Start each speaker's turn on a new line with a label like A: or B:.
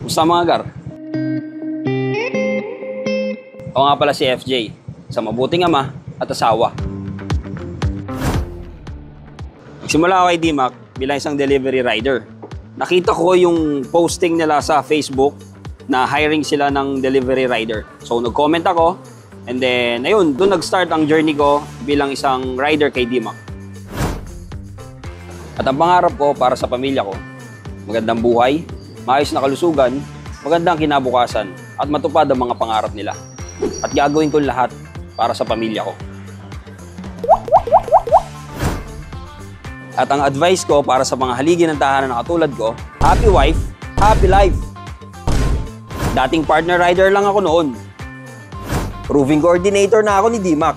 A: Musta mga gar? Ako nga pala si FJ, sa mabuting ama at asawa. Nagsimula ako kay D-Mac bilang isang delivery rider. Nakita ko yung posting nila sa Facebook na hiring sila ng delivery rider. So nag-comment ako, and then ayun, doon nag-start ang journey ko bilang isang rider kay D-Mac. At ang pangarap ko para sa pamilya ko, magandang buhay, maayos na kalusugan, magandang kinabukasan, at matupad ang mga pangarap nila. At gagawin ko lahat para sa pamilya ko. At ang advice ko para sa mga haligi ng tahanan na katulad ko, happy wife, happy life. Dating partner rider lang ako noon. Proving coordinator na ako ni D-Mac.